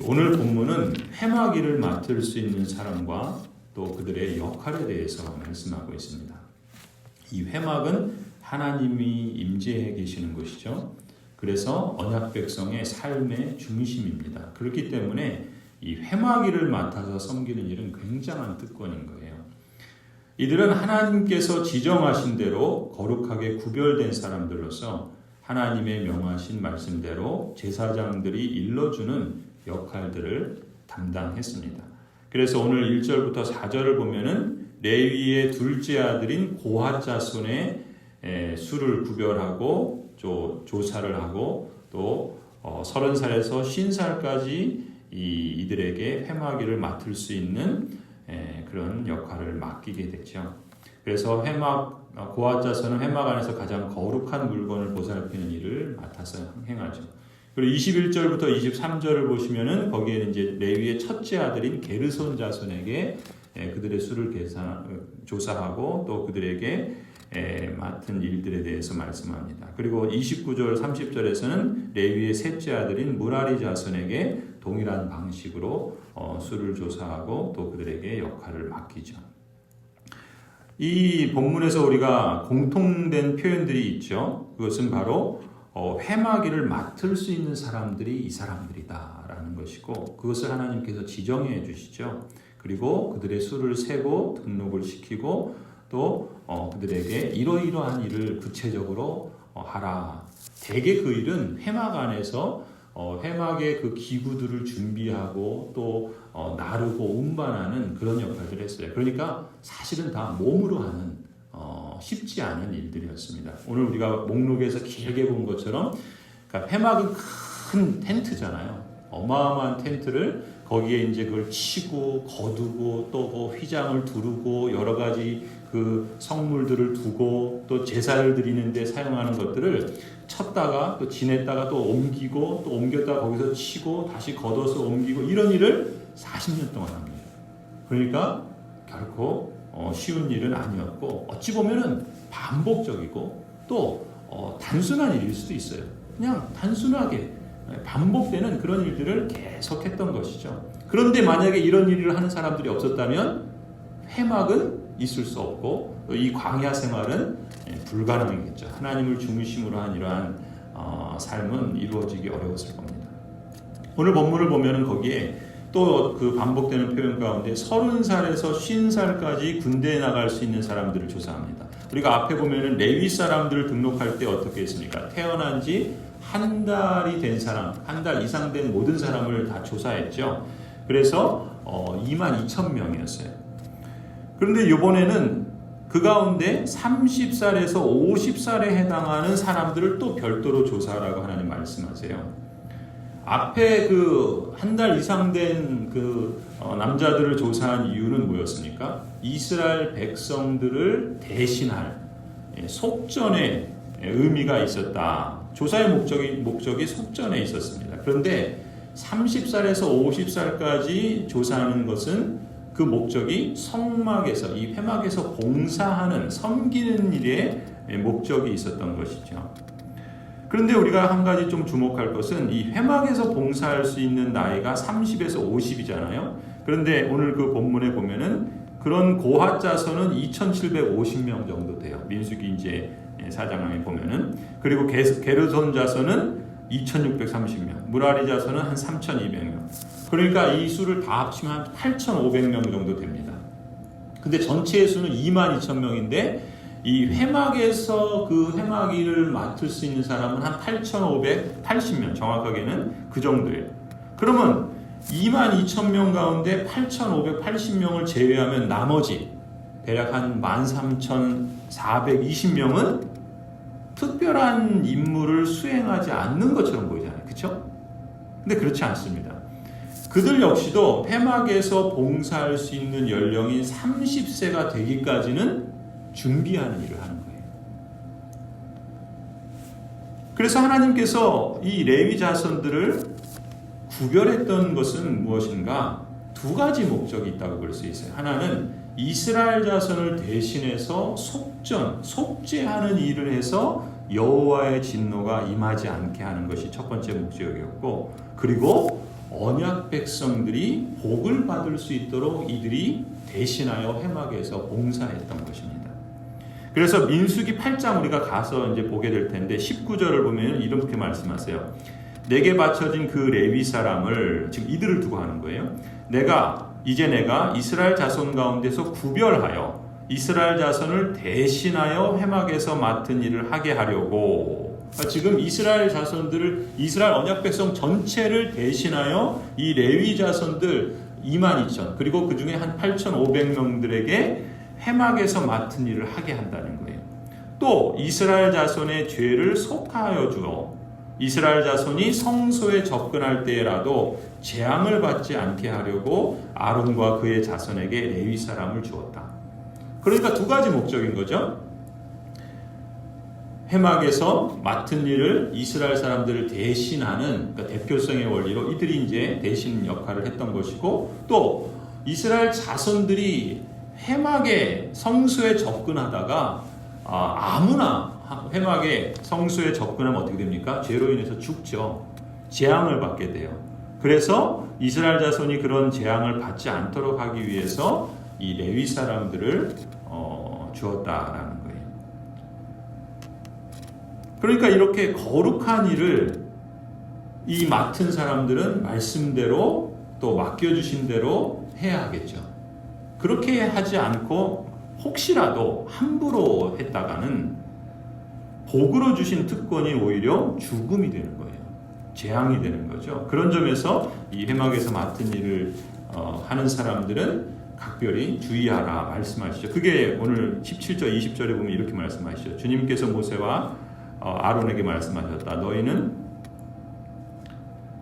오늘 본문은 회막일을 맡을 수 있는 사람과 또 그들의 역할에 대해서 말씀하고 있습니다. 이 회막은 하나님이 임재해 계시는 곳이죠. 그래서 언약 백성의 삶의 중심입니다. 그렇기 때문에 이 회막일을 맡아서 섬기는 일은 굉장한 특권인 거예요. 이들은 하나님께서 지정하신 대로 거룩하게 구별된 사람들로서 하나님의 명하신 말씀대로 제사장들이 일러주는 역할들을 담당했습니다. 그래서 오늘 1절부터 4절을 보면은 레위의 둘째 아들인 고핫 자손의 수를 구별하고 조사를 하고 또 30살에서 50살까지 이들에게 회막일을 맡을 수 있는 그런 역할을 맡기게 되죠. 그래서 고핫 자손은 회막 안에서 가장 거룩한 물건을 보살피는 일을 맡아서 행하죠. 그리고 21절부터 23절을 보시면은 거기에는 이제 레위의 첫째 아들인 게르손 자손에게 그들의 수를 조사하고 또 그들에게 맡은 일들에 대해서 말씀합니다. 그리고 29절, 30절에서는 레위의 셋째 아들인 무라리 자손에게 동일한 방식으로 수를 조사하고 또 그들에게 역할을 맡기죠. 이 본문에서 우리가 공통된 표현들이 있죠. 그것은 바로 회막일을 맡을 수 있는 사람들이 이 사람들이다라는 것이고 그것을 하나님께서 지정해 주시죠. 그리고 그들의 수를 세고 등록을 시키고 또 그들에게 이러이러한 일을 구체적으로 하라. 대개 그 일은 회막 안에서 회막의 그 기구들을 준비하고 또 나르고 운반하는 그런 역할들을 했어요. 그러니까 사실은 다 몸으로 하는 쉽지 않은 일들이었습니다. 오늘 우리가 목록에서 길게 본 것처럼 그러니까 회막은 큰 텐트잖아요. 어마어마한 텐트를 거기에 이제 그걸 치고 거두고 또 그 휘장을 두르고 여러 가지 그 성물들을 두고 또 제사를 드리는데 사용하는 것들을 쳤다가 또 지냈다가 또 옮기고 또 옮겼다가 거기서 치고 다시 걷어서 옮기고 이런 일을 40년 동안 합니다. 그러니까 결코 쉬운 일은 아니었고 어찌 보면은 반복적이고 또 단순한 일일 수도 있어요. 그냥 단순하게 반복되는 그런 일들을 계속했던 것이죠. 그런데 만약에 이런 일을 하는 사람들이 없었다면 회막은 있을 수 없고 이 광야 생활은 불가능이겠죠. 하나님을 중심으로 한 이러한 삶은 이루어지기 어려웠을 겁니다. 오늘 본문을 보면은 거기에 또 그 반복되는 표현 가운데 30살에서 50살까지 군대에 나갈 수 있는 사람들을 조사합니다. 우리가 앞에 보면은 레위 사람들을 등록할 때 어떻게 했습니까? 태어난 지 한 달이 된 사람, 한 달 이상 된 모든 사람을 다 조사했죠. 그래서 22,000명이었어요. 그런데 이번에는 그 가운데 30살에서 50살에 해당하는 사람들을 또 별도로 조사하라고 하나님 말씀하세요. 앞에 그 한 달 이상 된 그 남자들을 조사한 이유는 뭐였습니까? 이스라엘 백성들을 대신할 속전의 의미가 있었다. 조사의 목적이 속전에 있었습니다. 그런데 30살에서 50살까지 조사하는 것은 그 목적이 성막에서 이 회막에서 봉사하는 섬기는 일에 목적이 있었던 것이죠. 그런데 우리가 한 가지 좀 주목할 것은 이 회막에서 봉사할 수 있는 나이가 30에서 50이잖아요. 그런데 오늘 그 본문에 보면은 그런 고핫 자손은 2,750명 정도 돼요. 민수기 이제 4장에 보면은. 그리고 게르손 자손은 2,630명, 무라리 자손은 한 3,200명. 그러니까 이 수를 다 합치면 한 8,500명 정도 됩니다. 근데 전체의 수는 22,000명인데 이 회막에서 그 회막일을 맡을 수 있는 사람은 한 8,580명, 정확하게는 그 정도예요. 그러면 22,000명 가운데 8,580명을 제외하면 나머지 대략 한 13,420명은 특별한 임무를 수행하지 않는 것처럼 보이잖아요. 그렇죠? 근데 그렇지 않습니다. 그들 역시도 회막에서 봉사할 수 있는 연령인 30세가 되기까지는 준비하는 일을 하는 거예요. 그래서 하나님께서 이 레위 자손들을 구별했던 것은 무엇인가? 두 가지 목적이 있다고 볼 수 있어요. 하나는 이스라엘 자손을 대신해서 속죄하는 일을 해서 여호와의 진노가 임하지 않게 하는 것이 첫 번째 목적이었고, 그리고 언약 백성들이 복을 받을 수 있도록 이들이 대신하여 회막에서 봉사했던 것입니다. 그래서 민수기 8장 우리가 가서 이제 보게 될 텐데 19절을 보면 이렇게 말씀하세요. 내게 바쳐진 그 레위 사람을, 지금 이들을 두고 하는 거예요. 내가 이스라엘 자손 가운데서 구별하여 이스라엘 자손을 대신하여 회막에서 맡은 일을 하게 하려고, 지금 이스라엘 자손들을, 이스라엘 언약 백성 전체를 대신하여 이 레위 자손들 22,000 그리고 그 중에 한 8,500명들에게 회막에서 맡은 일을 하게 한다는 거예요. 또 이스라엘 자손의 죄를 속하여 주어 이스라엘 자손이 성소에 접근할 때라도 재앙을 받지 않게 하려고 아론과 그의 자손에게 레위 사람을 주었다. 그러니까 두 가지 목적인 거죠. 회막에서 맡은 일을 이스라엘 사람들을 대신하는, 그러니까 대표성의 원리로 이들이 이제 대신 역할을 했던 것이고, 또 이스라엘 자손들이 회막에 성소에 접근하다가 아무나 회막에 성소에 접근하면 어떻게 됩니까? 죄로 인해서 죽죠. 재앙을 받게 돼요. 그래서 이스라엘 자손이 그런 재앙을 받지 않도록 하기 위해서 이 레위 사람들을 주었다라는 거예요. 그러니까 이렇게 거룩한 일을 이 맡은 사람들은 말씀대로 또 맡겨주신 대로 해야 하겠죠. 그렇게 하지 않고 혹시라도 함부로 했다가는 복으로 주신 특권이 오히려 죽음이 되는 거예요. 재앙이 되는 거죠. 그런 점에서 이 회막에서 맡은 일을 하는 사람들은 각별히 주의하라 말씀하시죠. 그게 오늘 17절 20절에 보면 이렇게 말씀하시죠. 주님께서 모세와 아론에게 말씀하셨다. 너희는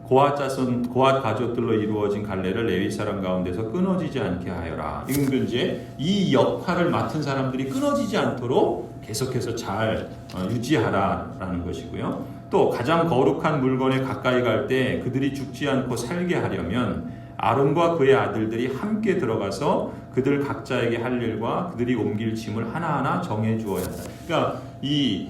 고앗 가족들로 이루어진 갈례를 레위 사람 가운데서 끊어지지 않게 하여라. 이건 이제 이 역할을 맡은 사람들이 끊어지지 않도록 계속해서 잘 유지하라라는 것이고요. 또 가장 거룩한 물건에 가까이 갈 때 그들이 죽지 않고 살게 하려면 아론과 그의 아들들이 함께 들어가서 그들 각자에게 할 일과 그들이 옮길 짐을 하나하나 정해 주어야 한다. 그러니까 이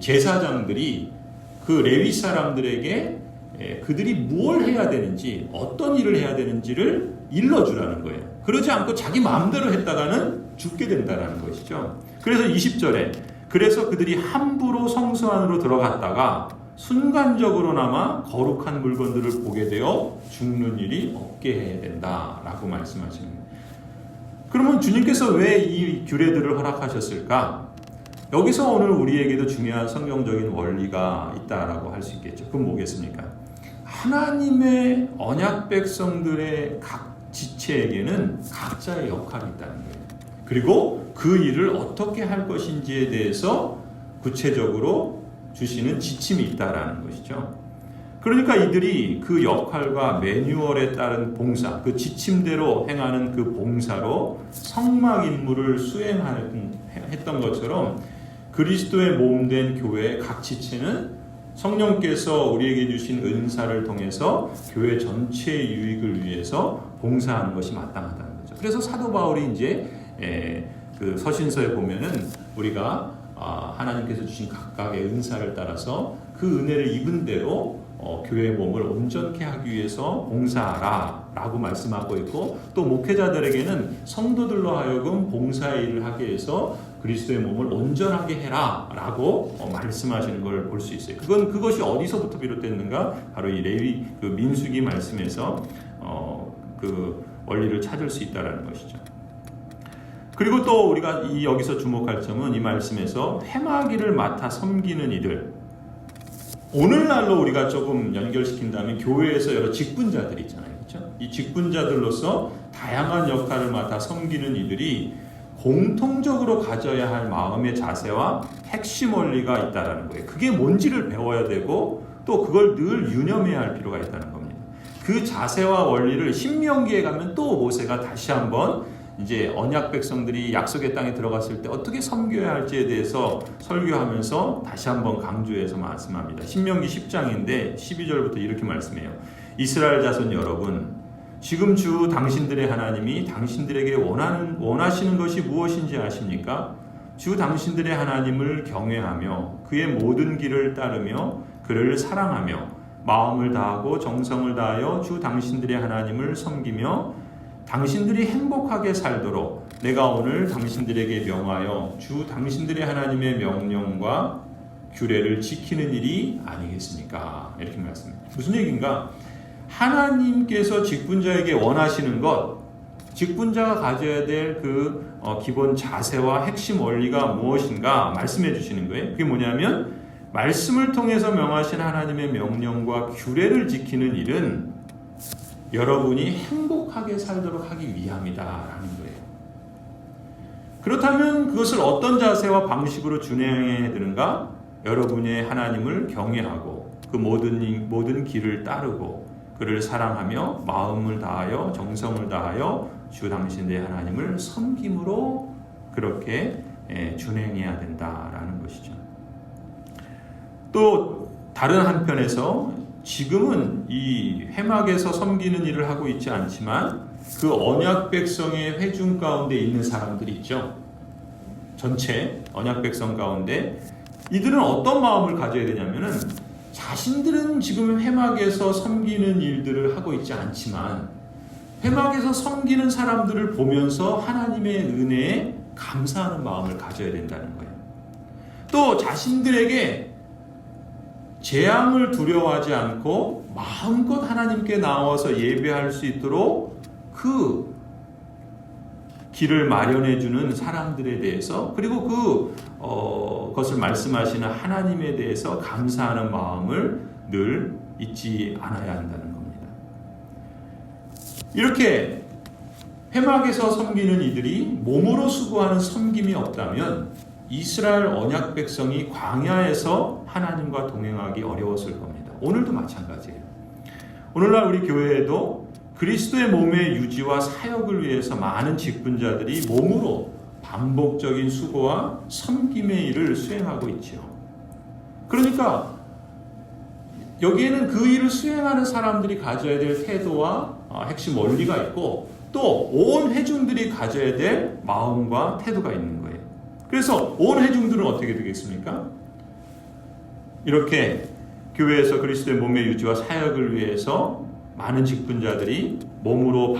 제사장들이 그 레위 사람들에게 그들이 뭘 해야 되는지, 어떤 일을 해야 되는지를 일러주라는 거예요. 그러지 않고 자기 마음대로 했다가는 죽게 된다는 것이죠. 그래서 20절에 그래서 그들이 함부로 성소 안으로 들어갔다가 순간적으로나마 거룩한 물건들을 보게 되어 죽는 일이 없게 해야 된다라고 말씀하시는 거예요. 그러면 주님께서 왜 이 규례들을 허락하셨을까? 여기서 오늘 우리에게도 중요한 성경적인 원리가 있다라고 할 수 있겠죠. 그건 뭐겠습니까? 하나님의 언약 백성들의 각 지체에게는 각자의 역할이 있다는 거예요. 그리고 그 일을 어떻게 할 것인지에 대해서 구체적으로 주시는 지침이 있다라는 것이죠. 그러니까 이들이 그 역할과 매뉴얼에 따른 봉사, 그 지침대로 행하는 그 봉사로 성막 임무를 수행했던 것처럼 그리스도의 몸된 교회의 각 지체는 성령께서 우리에게 주신 은사를 통해서 교회 전체의 유익을 위해서 봉사하는 것이 마땅하다는 거죠. 그래서 사도 바울이 이제 그 서신서에 보면은 우리가 하나님께서 주신 각각의 은사를 따라서 그 은혜를 입은 대로 교회의 몸을 온전케 하기 위해서 봉사하라 라고 말씀하고 있고, 또 목회자들에게는 성도들로 하여금 봉사의 일을 하게 해서 그리스도의 몸을 온전하게 해라 라고 말씀하시는 걸 볼 수 있어요. 그것이 어디서부터 비롯됐는가? 바로 이 레위 그 민수기 말씀에서 그 원리를 찾을 수 있다는 것이죠. 그리고 또 우리가 여기서 주목할 점은 이 말씀에서 회막일을 맡아 섬기는 이들, 오늘날로 우리가 조금 연결시킨다면 교회에서 여러 직분자들이 있잖아요. 그렇죠? 이 직분자들로서 다양한 역할을 맡아 섬기는 이들이 공통적으로 가져야 할 마음의 자세와 핵심 원리가 있다는 거예요. 그게 뭔지를 배워야 되고 또 그걸 늘 유념해야 할 필요가 있다는 겁니다. 그 자세와 원리를 신명기에 가면 또 모세가 다시 한번 이제 언약 백성들이 약속의 땅에 들어갔을 때 어떻게 섬겨야 할지에 대해서 설교하면서 다시 한번 강조해서 말씀합니다. 신명기 10장인데 12절부터 이렇게 말씀해요. 이스라엘 자손 여러분, 지금 주 당신들의 하나님이 당신들에게 원하시는 것이 무엇인지 아십니까? 주 당신들의 하나님을 경외하며 그의 모든 길을 따르며 그를 사랑하며 마음을 다하고 정성을 다하여 주 당신들의 하나님을 섬기며 당신들이 행복하게 살도록 내가 오늘 당신들에게 명하여 주 당신들의 하나님의 명령과 규례를 지키는 일이 아니겠습니까? 이렇게 말씀합니다. 무슨 얘기인가? 하나님께서 직분자에게 원하시는 것, 직분자가 가져야 될 그 기본 자세와 핵심 원리가 무엇인가 말씀해 주시는 거예요. 그게 뭐냐면 말씀을 통해서 명하신 하나님의 명령과 규례를 지키는 일은 여러분이 행복하게 살도록 하기 위함이다라는 거예요. 그렇다면 그것을 어떤 자세와 방식으로 준행해야 되는가? 여러분의 하나님을 경외하고 그 모든 길을 따르고 그를 사랑하며 마음을 다하여 정성을 다하여 주 당신의 하나님을 섬김으로 그렇게 준행해야 된다라는 것이죠. 또 다른 한편에서 지금은 이 회막에서 섬기는 일을 하고 있지 않지만 그 언약 백성의 회중 가운데 있는 사람들이 있죠. 전체 언약 백성 가운데 이들은 어떤 마음을 가져야 되냐면은 자신들은 지금 회막에서 섬기는 일들을 하고 있지 않지만 회막에서 섬기는 사람들을 보면서 하나님의 은혜에 감사하는 마음을 가져야 된다는 거예요. 또 자신들에게 재앙을 두려워하지 않고 마음껏 하나님께 나와서 예배할 수 있도록 그 길을 마련해 주는 사람들에 대해서 그리고 그것을 말씀하시는 하나님에 대해서 감사하는 마음을 늘 잊지 않아야 한다는 겁니다. 이렇게 회막에서 섬기는 이들이 몸으로 수고하는 섬김이 없다면 이스라엘 언약 백성이 광야에서 하나님과 동행하기 어려웠을 겁니다. 오늘도 마찬가지예요. 오늘날 우리 교회에도 그리스도의 몸의 유지와 사역을 위해서 많은 직분자들이 몸으로 반복적인 수고와 섬김의 일을 수행하고 있지요. 그러니까 여기에는 그 일을 수행하는 사람들이 가져야 될 태도와 핵심 원리가 있고 또 온 회중들이 가져야 될 마음과 태도가 있는 거예요. 그래서 온 회중들은 어떻게 되겠습니까? 이렇게 교회에서 그리스도의 몸의 유지와 사역을 위해서 많은 직분자들이 몸으로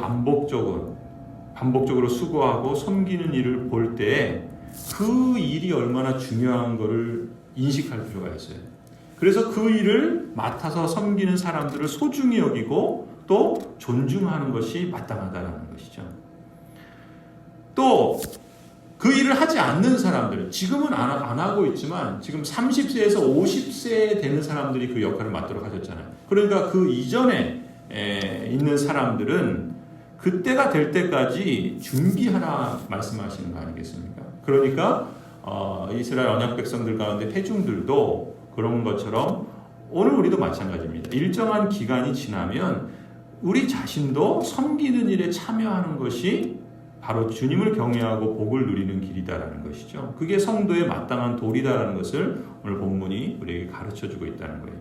반복적으로 수고하고 섬기는 일을 볼 때 그 일이 얼마나 중요한 것을 인식할 필요가 있어요. 그래서 그 일을 맡아서 섬기는 사람들을 소중히 여기고 또 존중하는 것이 마땅하다는 것이죠. 또 그 일을 하지 않는 사람들, 지금은 안 하고 있지만 지금 30세에서 50세 되는 사람들이 그 역할을 맡도록 하셨잖아요. 그러니까 그 이전에 있는 사람들은 그때가 될 때까지 준비하라 말씀하시는 거 아니겠습니까? 그러니까 이스라엘 언약 백성들 가운데 회중들도 그런 것처럼 오늘 우리도 마찬가지입니다. 일정한 기간이 지나면 우리 자신도 섬기는 일에 참여하는 것이 바로 주님을 경외하고 복을 누리는 길이다라는 것이죠. 그게 성도의 마땅한 도리다라는 것을 오늘 본문이 우리에게 가르쳐주고 있다는 거예요.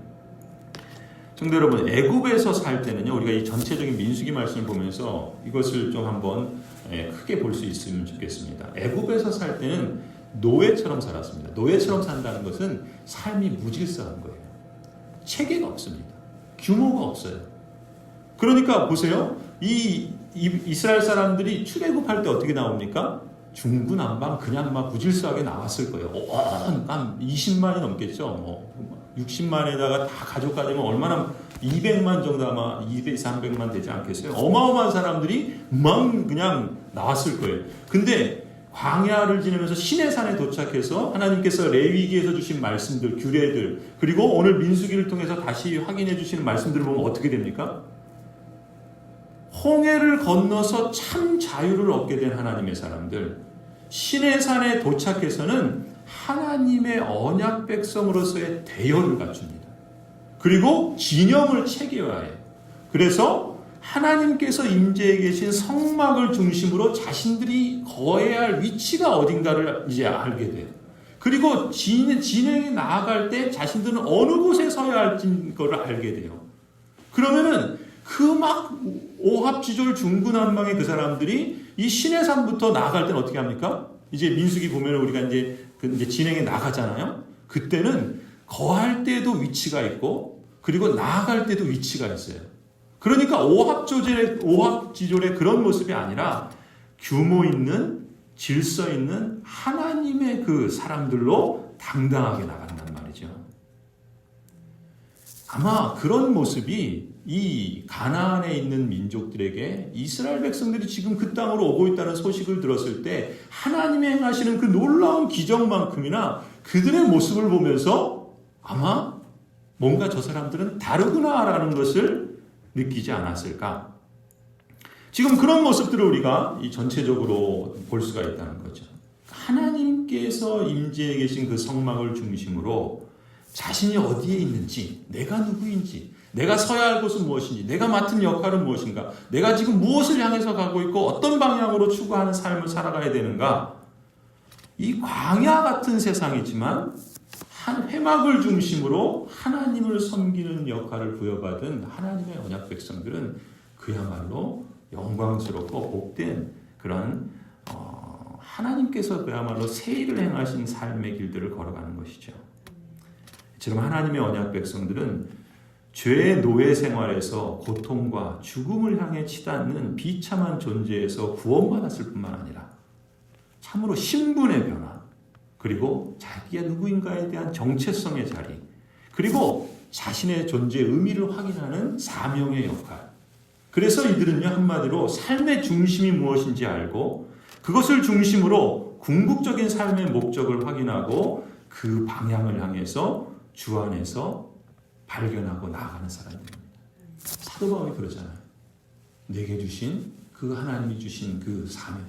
성도 여러분, 애굽에서 살 때는요, 우리가 이 전체적인 민수기 말씀을 보면서 이것을 좀 한번 크게 볼 수 있으면 좋겠습니다. 애굽에서 살 때는 노예처럼 살았습니다. 노예처럼 산다는 것은 삶이 무질서한 거예요. 체계가 없습니다. 규모가 없어요. 그러니까 보세요. 이 이스라엘 사람들이 출애굽할 때 어떻게 나옵니까? 중구난방 그냥 막 무질서하게 나왔을 거예요. 한 20만이 넘겠죠. 60만에다가 다 가족까지면 얼마나 200만 정도 아마 200, 300만 되지 않겠어요? 어마어마한 사람들이 막 그냥 나왔을 거예요. 근데 광야를 지나면서 시내산에 도착해서 하나님께서 레위기에서 주신 말씀들, 규례들, 그리고 오늘 민수기를 통해서 다시 확인해 주시는 말씀들을 보면 어떻게 됩니까? 홍해를 건너서 참 자유를 얻게 된 하나님의 사람들, 시내산에 도착해서는 하나님의 언약 백성으로서의 대열을 갖춥니다. 그리고 진영을 체계화해요. 그래서 하나님께서 임재해 계신 성막을 중심으로 자신들이 거해야 할 위치가 어딘가를 이제 알게 돼요. 그리고 진행이 나아갈 때 자신들은 어느 곳에 서야 할지 를 알게 돼요. 그러면은 그 막 오합지졸 중구난방의 그 사람들이 이 시내산부터 나아갈 때는 어떻게 합니까? 이제 민수기 보면 우리가 이제 진행해 나가잖아요. 그때는 거할 때도 위치가 있고 그리고 나아갈 때도 위치가 있어요. 그러니까 오합지졸의 그런 모습이 아니라 규모 있는 질서 있는 하나님의 그 사람들로 당당하게 나간단 말이죠. 아마 그런 모습이 이 가나안에 있는 민족들에게 이스라엘 백성들이 지금 그 땅으로 오고 있다는 소식을 들었을 때 하나님이 행하시는 그 놀라운 기적만큼이나 그들의 모습을 보면서 아마 뭔가 저 사람들은 다르구나라는 것을 느끼지 않았을까? 지금 그런 모습들을 우리가 이 전체적으로 볼 수가 있다는 거죠. 하나님께서 임재해 계신 그 성막을 중심으로 자신이 어디에 있는지, 내가 누구인지, 내가 서야 할 곳은 무엇인지, 내가 맡은 역할은 무엇인가, 내가 지금 무엇을 향해서 가고 있고 어떤 방향으로 추구하는 삶을 살아가야 되는가. 이 광야 같은 세상이지만 한 회막을 중심으로 하나님을 섬기는 역할을 부여받은 하나님의 언약 백성들은 그야말로 영광스럽고 복된 그런 하나님께서 그야말로 새 일을 행하신 삶의 길들을 걸어가는 것이죠. 지금 하나님의 언약 백성들은 죄의 노예 생활에서 고통과 죽음을 향해 치닫는 비참한 존재에서 구원받았을 뿐만 아니라 참으로 신분의 변화, 그리고 자기가 누구인가에 대한 정체성의 자리, 그리고 자신의 존재의 의미를 확인하는 사명의 역할. 그래서 이들은요, 한마디로 삶의 중심이 무엇인지 알고 그것을 중심으로 궁극적인 삶의 목적을 확인하고 그 방향을 향해서 주 안에서 발견하고 나아가는 사람들입니다. 사도 바울이 그러잖아요. 내게 주신 그 하나님이 주신 그 사명,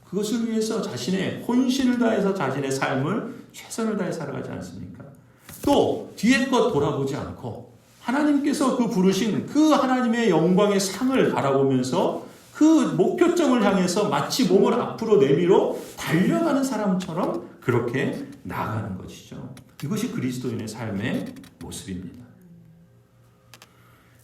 그것을 위해서 자신의 혼신을 다해서 자신의 삶을 최선을 다해 살아가지 않습니까? 또 뒤에 것 돌아보지 않고 하나님께서 그 부르신 그 하나님의 영광의 상을 바라보면서 그 목표점을 향해서 마치 몸을 앞으로 내밀어 달려가는 사람처럼 그렇게 나아가는 것이죠. 이것이 그리스도인의 삶의 모습입니다.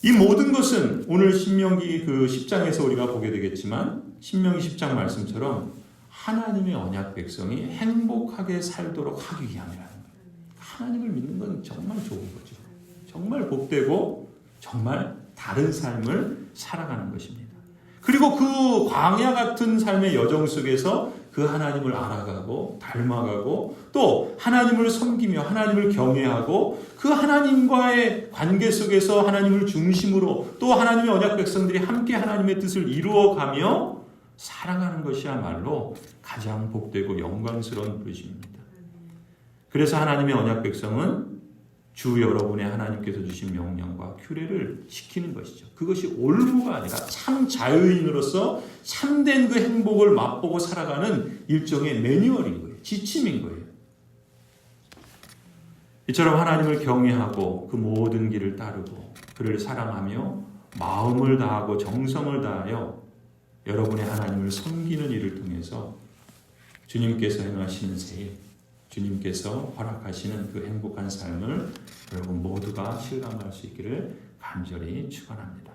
이 모든 것은 오늘 신명기 그 10장에서 우리가 보게 되겠지만 신명기 10장 말씀처럼 하나님의 언약 백성이 행복하게 살도록 하기 위함이라는 거예요. 하나님을 믿는 건 정말 좋은 거죠. 정말 복되고 정말 다른 삶을 살아가는 것입니다. 그리고 그 광야 같은 삶의 여정 속에서 그 하나님을 알아가고 닮아가고 또 하나님을 섬기며 하나님을 경외하고 그 하나님과의 관계 속에서 하나님을 중심으로 또 하나님의 언약 백성들이 함께 하나님의 뜻을 이루어가며 살아가는 것이야말로 가장 복되고 영광스러운 부르심입니다. 그래서 하나님의 언약 백성은 주 여러분의 하나님께서 주신 명령과 규례를 지키는 것이죠. 그것이 올무가 아니라 참 자유인으로서 참된 그 행복을 맛보고 살아가는 일종의 매뉴얼인 거예요. 지침인 거예요. 이처럼 하나님을 경외하고 그 모든 길을 따르고 그를 사랑하며 마음을 다하고 정성을 다하여 여러분의 하나님을 섬기는 일을 통해서 주님께서 행하시는 새 주님께서 허락하시는 그 행복한 삶을 여러분 모두가 실감할 수 있기를 간절히 축원합니다.